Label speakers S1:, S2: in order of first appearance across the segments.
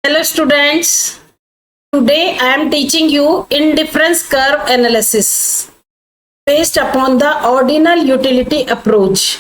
S1: Hello students, today I am teaching you indifference curve analysis based upon the ordinal utility approach.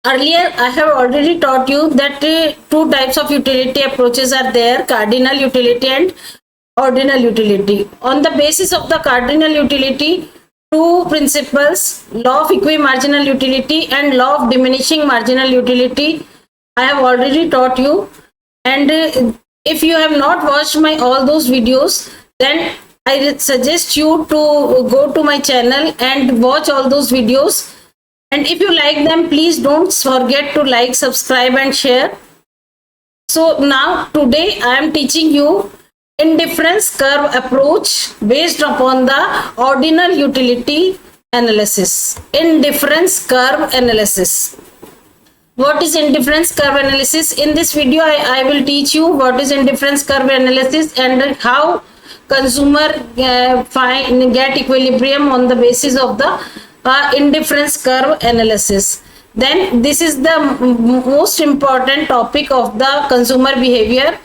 S1: Earlier I have already taught you that two types of utility approaches are there, cardinal utility and ordinal utility. On the basis of the cardinal utility, two principles, law of equimarginal utility and law of diminishing marginal utility, I have already taught you. And if you have not watched my all those videos, then I suggest you to go to my channel and watch all those videos. And if you like them, please don't forget to like, subscribe and share. So now today I am teaching you indifference curve approach based upon the ordinal utility analysis. Indifference curve analysis. What is indifference curve analysis? In this video I will teach you what is indifference curve analysis and how consumer get equilibrium on the basis of the indifference curve analysis. Then this is the most important topic of the consumer behavior.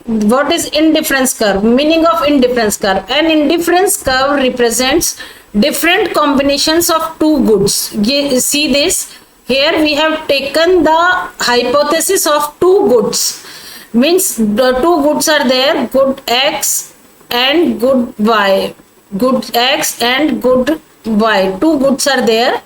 S1: What is indifference curve? Meaning of indifference curve. An indifference curve represents different combinations of two goods. See this, here we have taken the hypothesis of two goods, means the two goods are there, good X and good Y, good X and good Y, two goods are there,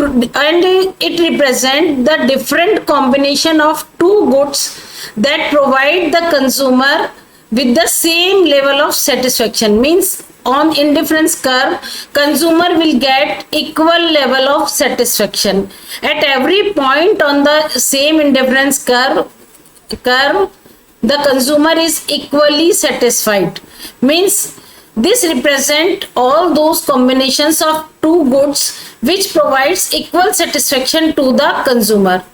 S1: and it represents the different combination of two goods that provide the consumer with the same level of satisfaction. Means on indifference curve, consumer will get equal level of satisfaction at every point on the same indifference curve. The consumer is equally satisfied. Means this represent all those combinations of two goods which provides equal satisfaction to the consumer.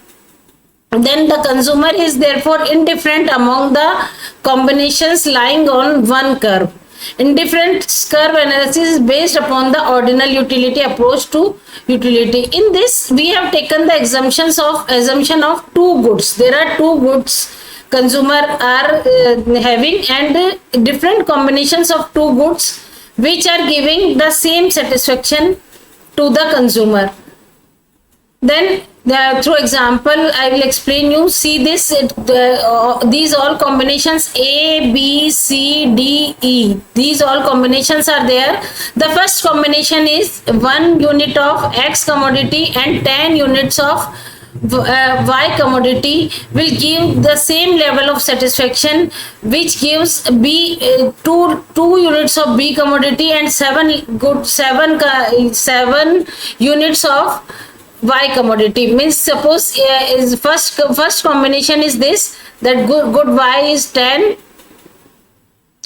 S1: Then the consumer is therefore indifferent among the combinations lying on one curve. Indifference curve analysis is based upon the ordinal utility approach to utility. In this, we have taken the assumption of two goods. There are two goods consumer are having and different combinations of two goods which are giving the same satisfaction to the consumer. Then through example I will explain you. See this, these all combinations A, B, C, D, E, these all combinations are there. The first combination is 1 unit of X commodity and 10 units of Y commodity will give the same level of satisfaction, which gives B two units of B commodity and 7 units of Y commodity. Means suppose is first combination is this, that good Y is 10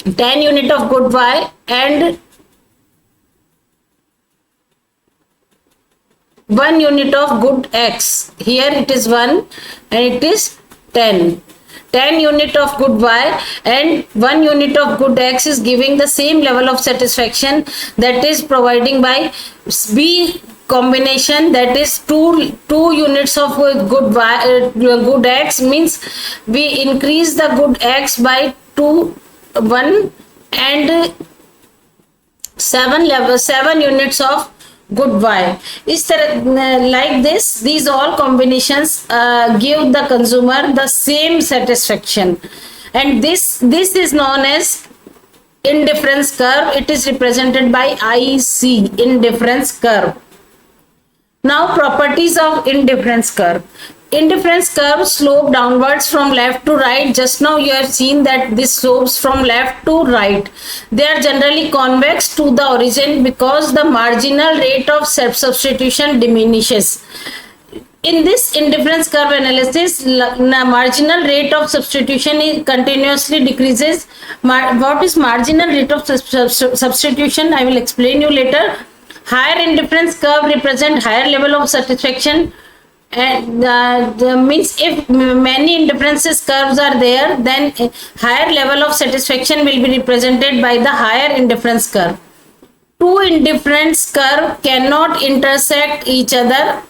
S1: unit of good Y and 1 unit of good X. Here it is 1 and it is 10 unit of good Y and 1 unit of good X is giving the same level of satisfaction that is providing by B combination, that is 2 units of good Y, good X. Means we increase the good X by 1 and 7 units of good Y. Is like this, these all combinations give the consumer the same satisfaction, and this is known as indifference curve. It is represented by IC, indifference curve. Now properties of indifference curve. Indifference curve slope downwards from left to right. Just now you have seen that this slopes from left to right. They are generally convex to the origin because the marginal rate of self-substitution diminishes. In this indifference curve analysis, marginal rate of substitution continuously decreases. What is marginal rate of substitution? I will explain you later. Higher indifference curve represent higher level of satisfaction, and means if many indifferences curves are there, then higher level of satisfaction will be represented by the higher indifference curve. Two indifference curve cannot intersect each other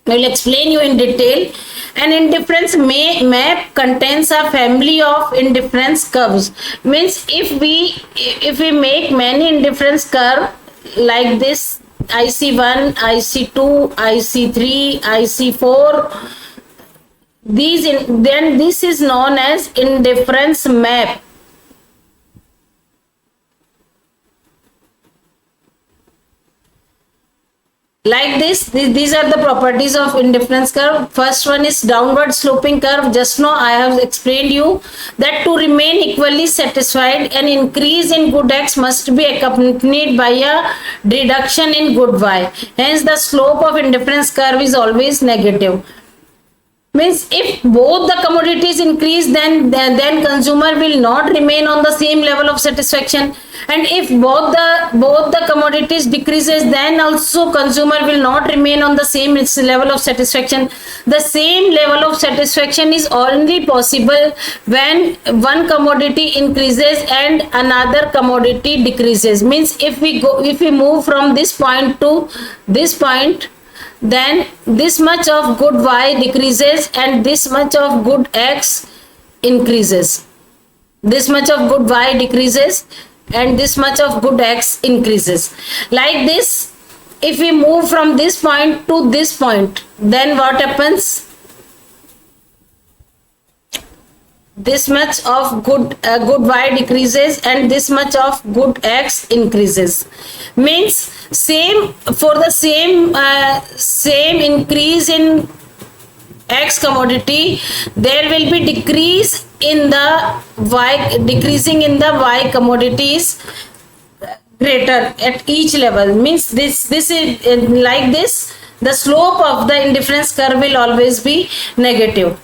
S1: I will explain you in detail. An indifference map contains a family of indifference curves. Means if we make many indifference curve like this, IC1, IC2, IC3, IC4, then this is known as indifference map. Like this, these are the properties of indifference curve. First one is downward sloping curve. Just now I have explained you that to remain equally satisfied, an increase in good X must be accompanied by a reduction in good Y. Hence the slope of indifference curve is always negative. Means if both the commodities increase, then consumer will not remain on the same level of satisfaction, and if both the commodities decreases, then also consumer will not remain on the same level of satisfaction. The same level of satisfaction is only possible when one commodity increases and another commodity decreases. Means if we move from this point to this point, then this much of good Y decreases and this much of good X increases. This much of good Y decreases and this much of good X increases. Like this, if we move from this point to this point, then what happens? This much of good Y decreases and this much of good X increases. Means same for the same increase in X commodity, there will be decreasing in the Y commodities greater at each level. Means this is like this, the slope of the indifference curve will always be negative.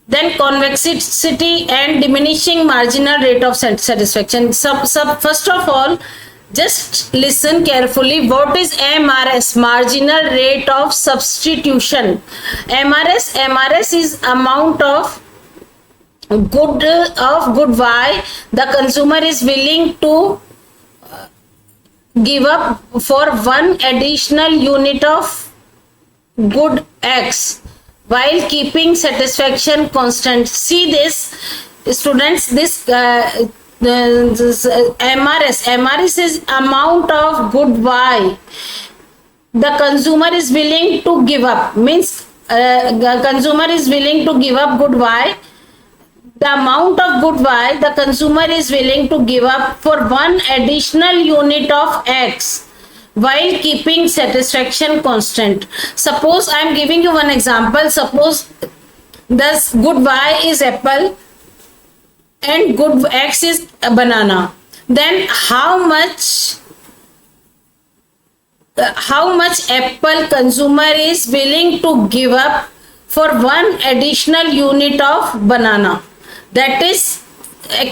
S1: Then convexity and diminishing marginal rate of satisfaction. First of all, just listen carefully. What is MRS? Marginal rate of substitution. MRS is amount of good Y the consumer is willing to give up for one additional unit of good X while keeping satisfaction constant. See this, students, this MRS is amount of good Y the consumer is willing to give up. Means consumer is willing to give up good Y, the amount of good Y the consumer is willing to give up for one additional unit of X while keeping satisfaction constant. Suppose I am giving you one example. Suppose this good Y is apple and good X is a banana. Then how much apple consumer is willing to give up for one additional unit of banana? That is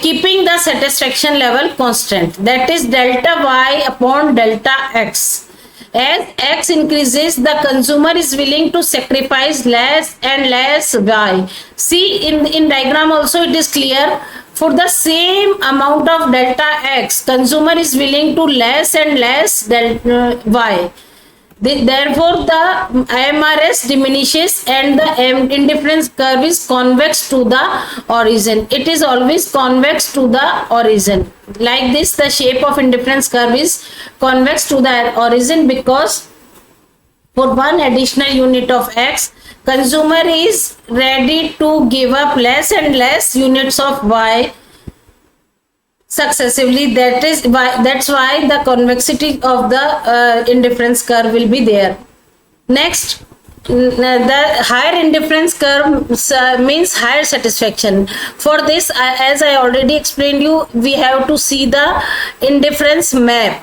S1: keeping the satisfaction level constant. That is delta Y upon delta X. As X increases, the consumer is willing to sacrifice less and less Y. See in diagram also it is clear. For the same amount of delta X, consumer is willing to less and less delta Y. Therefore, the MRS diminishes and the indifference curve is convex to the origin. It is always convex to the origin. Like this, the shape of indifference curve is convex to the origin because for one additional unit of X, consumer is ready to give up less and less units of Y successively. That's why the convexity of the indifference curve will be there. Next, the higher indifference curve means higher satisfaction. For this, as I already explained you, we have to see the indifference map.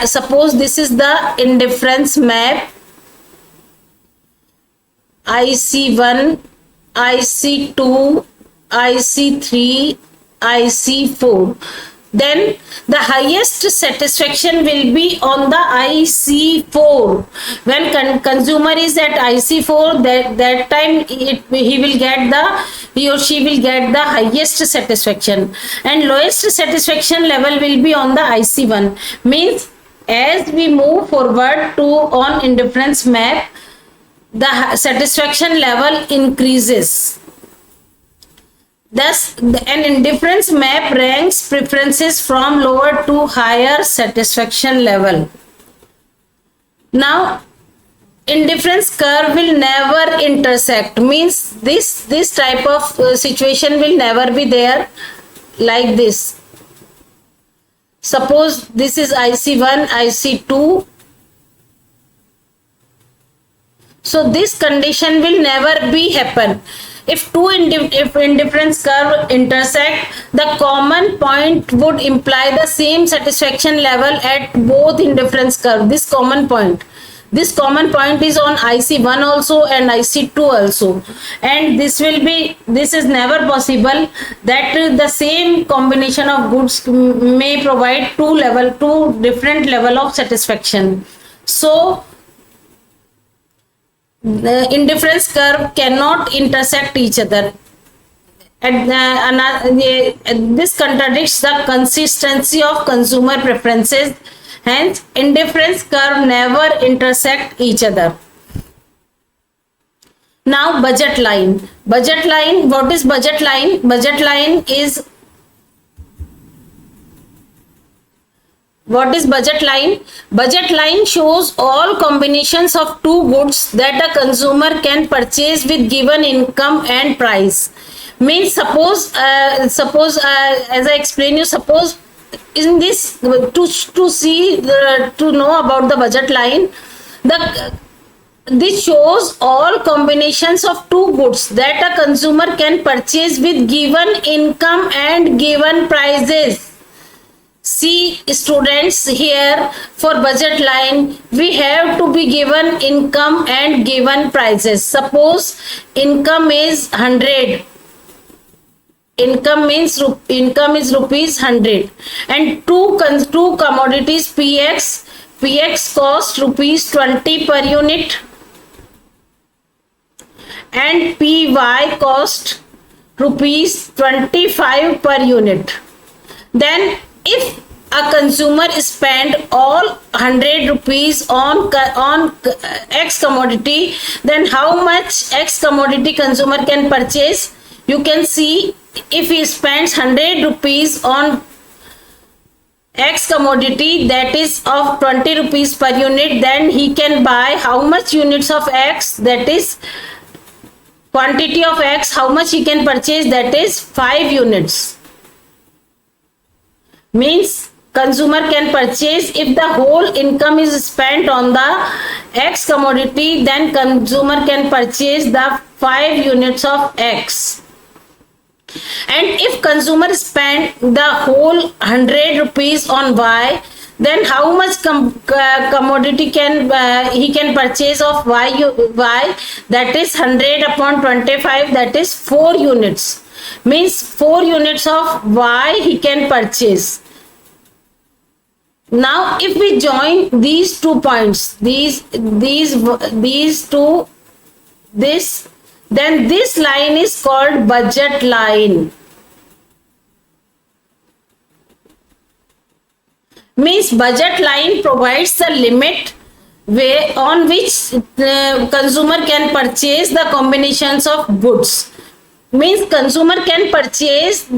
S1: Suppose this is the indifference map. IC1, IC2, IC3, IC4. Then the highest satisfaction will be on the IC4. When consumer is at IC4, that time he or she will get the highest satisfaction, and lowest satisfaction level will be on the IC1. Means as we move forward on indifference map, the satisfaction level increases. Thus, an indifference map ranks preferences from lower to higher satisfaction level. Now, indifference curve will never intersect, means this type of situation will never be there like this. Suppose this is IC1, IC2. So this condition will never be happen. If if indifference curve intersect, the common point would imply the same satisfaction level at both indifference curve. This common point is on IC1 also and IC2 also, and this is never possible that the same combination of goods may provide two different level of satisfaction. So the indifference curve cannot intersect each other, and this contradicts the consistency of consumer preferences. Hence, indifference curve never intersect each other. Now, budget line. Budget line, what is budget line? Budget line is, what is budget line? Budget line shows all combinations of two goods that a consumer can purchase with given income and price. Means suppose as I explain you, suppose in this to know about the budget line, this shows all combinations of two goods that a consumer can purchase with given income and given prices. See students, here for budget line we have to be given income and given prices. Suppose income is 100. Income is rupees 100, and two commodities PX cost rupees 20 per unit and PY cost rupees 25 per unit. Then if a consumer spend all 100 rupees on X commodity, then how much X commodity consumer can purchase? You can see, if he spends 100 rupees on X commodity, that is of 20 rupees per unit, then he can buy how much units of X, that is quantity of X, how much he can purchase, that is 5 units. Means consumer can purchase, if the whole income is spent on the X commodity, then consumer can purchase the 5 units of X. And if consumer spend the whole 100 rupees on Y, then how much commodity can he can purchase of Y, that is 100 upon 25, that is 4 units. Means 4 units of Y he can purchase. Now if we join these 2 points, these two, this, then this line is called budget line. Means budget line provides the limit way on which the consumer can purchase the combinations of goods. Means consumer can purchase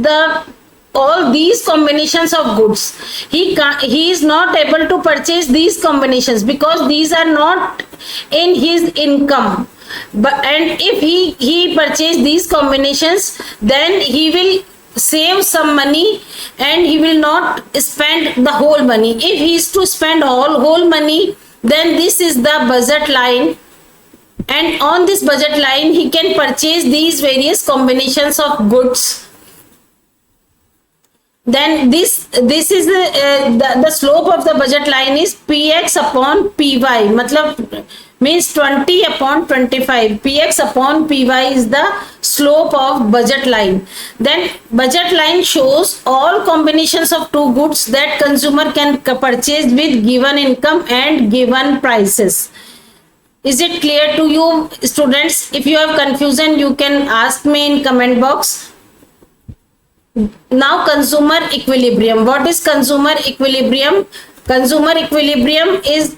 S1: all these combinations of goods. He is not able to purchase these combinations because these are not in his income. And if he purchase these combinations, then he will save some money and he will not spend the whole money. If he is to spend whole money, then this is the budget line, and on this budget line he can purchase these various combinations of goods. Then this is the slope of the budget line is px upon py, matlab means 20 upon 25. Px upon py is the slope of budget line. Then budget line shows all combinations of two goods that consumer can purchase with given income and given prices. Is it clear to you, students? If you have confusion, you can ask me in comment box. Now consumer equilibrium. What is consumer equilibrium? Consumer equilibrium is,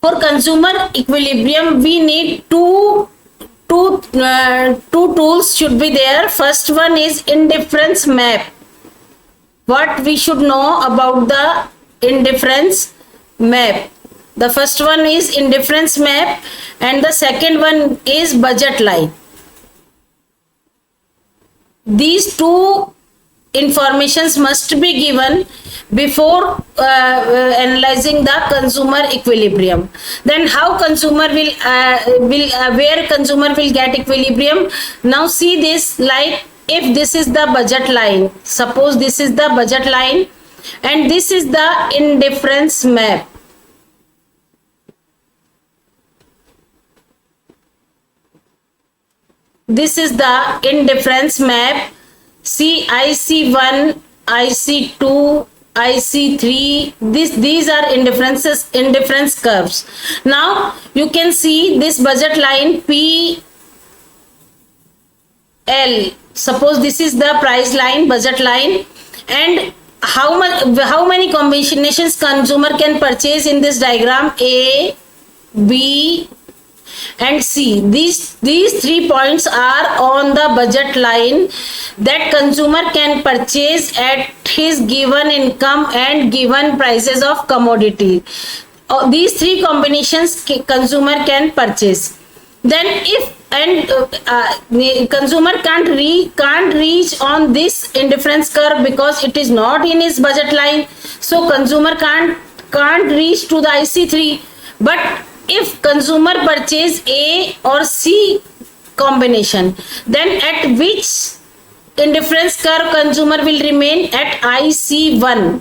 S1: For consumer equilibrium, we need two tools should be there. First one is indifference map. What we should know about the indifference map? The first one is indifference map, and the second one is budget line. These two informations must be given before analyzing the consumer equilibrium. Then how consumer will where consumer will get equilibrium? Now see this, like if this is the budget line, suppose this is the budget line and this is the indifference map. This is the indifference map. See IC1, IC2, IC3. These are indifference curves. Now you can see this budget line PL. Suppose this is the price line, budget line, and how many combinations consumer can purchase in this diagram? A, B, and C. These 3 points are on the budget line that consumer can purchase at his given income and given prices of commodity. These 3 combinations consumer can purchase. Then if consumer can't reach on this indifference curve because it is not in his budget line, so consumer can't reach to the IC3. But if consumer purchase A or C combination, then at which indifference curve consumer will remain? At IC1.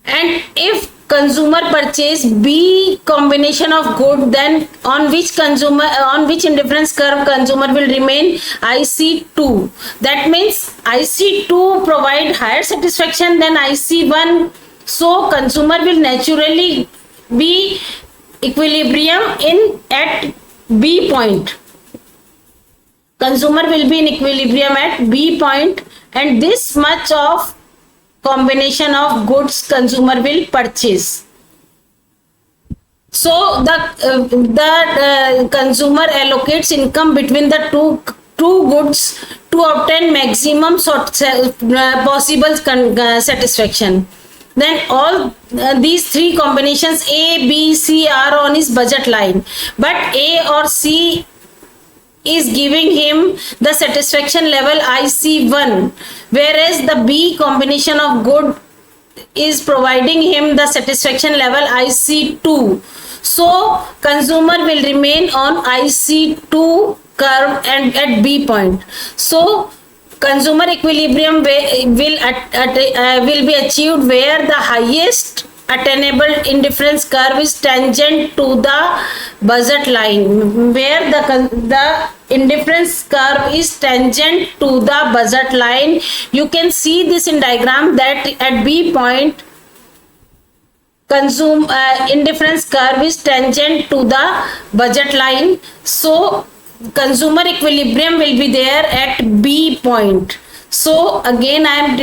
S1: And if consumer purchase B combination of good, then on which indifference curve consumer will remain? IC2. That means IC2 provide higher satisfaction than IC1, so consumer will naturally be equilibrium at B point. Consumer will be in equilibrium at B point, and this much of combination of goods consumer will purchase. So the consumer allocates income between the two goods to obtain maximum possible satisfaction. Then all these 3 combinations A, B, C are on his budget line, but A or C is giving him the satisfaction level IC1, whereas the B combination of good is providing him the satisfaction level IC2. So consumer will remain on IC2 curve and at B point. So consumer equilibrium will be achieved where the highest attainable indifference curve is tangent to the budget line, where the indifference curve is tangent to the budget line. You can see this in diagram that at B point indifference curve is tangent to the budget line, so consumer equilibrium will be there at B point. So again I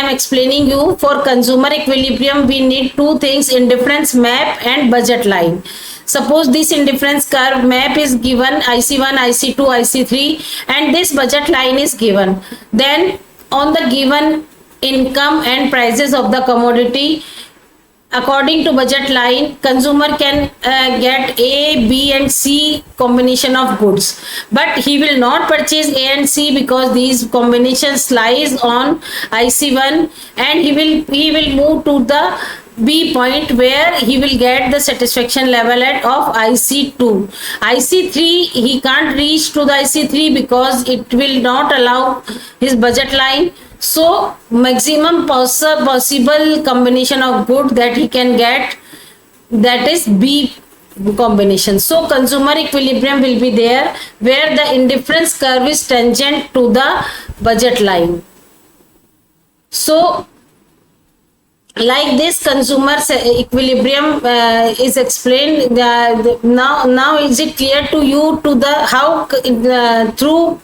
S1: am explaining you, for consumer equilibrium we need 2 things: indifference map and budget line. Suppose this indifference curve map is given IC1, IC2, IC3, and this budget line is given. Then on the given income and prices of the commodity, according to budget line, consumer can get A, B and C combination of goods, but he will not purchase A and C because these combinations lies on IC1, and he will move to the B point where he will get the satisfaction level of IC2. IC3 he can't reach to the IC3 because it will not allow his budget line. So maximum possible combination of good that he can get, that is B combination. So consumer equilibrium will be there where the indifference curve is tangent to the budget line. So like this consumer equilibrium is explained. Now is it clear to you to the how through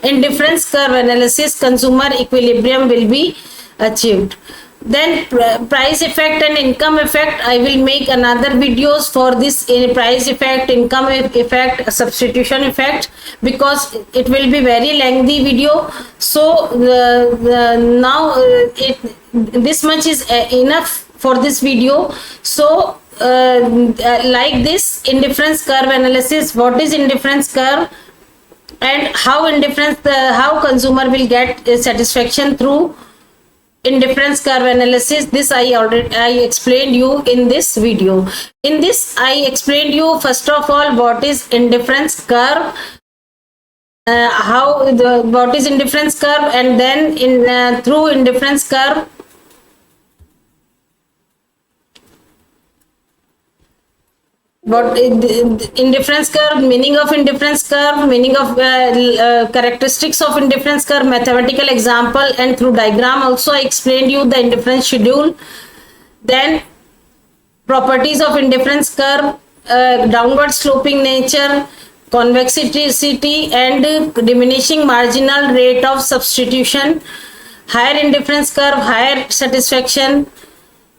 S1: indifference curve analysis consumer equilibrium will be achieved? Then price effect and income effect, I will make another videos for this price effect, income effect, substitution effect, because it will be very lengthy video. So now this much is enough for this video. So like this indifference curve analysis, what is indifference curve and how how consumer will get satisfaction through indifference curve analysis, this I explained you in this video. In this I explained you first of all what is indifference curve, what is indifference curve, and then in through indifference curve what indifference curve, meaning of indifference curve, meaning of characteristics of indifference curve, mathematical example, and through diagram also I explained you the indifference schedule. Then properties of indifference curve, downward sloping nature, convexity, and diminishing marginal rate of substitution. Higher indifference curve, higher satisfaction.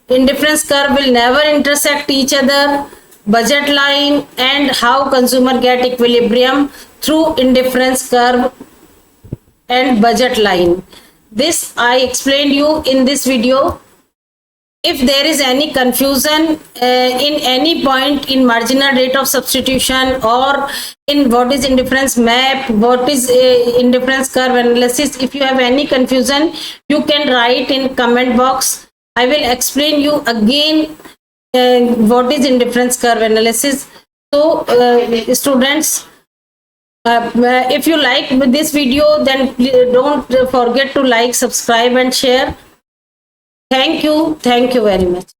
S1: Indifference curve will never intersect each other. Budget line and how consumer get equilibrium through indifference curve and budget line. This I explained you in this video. If there is any confusion in any point in marginal rate of substitution or in what is indifference map, what is indifference curve analysis, if you have any confusion, you can write in comment box. I will explain you again what is indifference curve analysis. So students, if you like this video, then don't forget to like, subscribe and share. Thank you very much.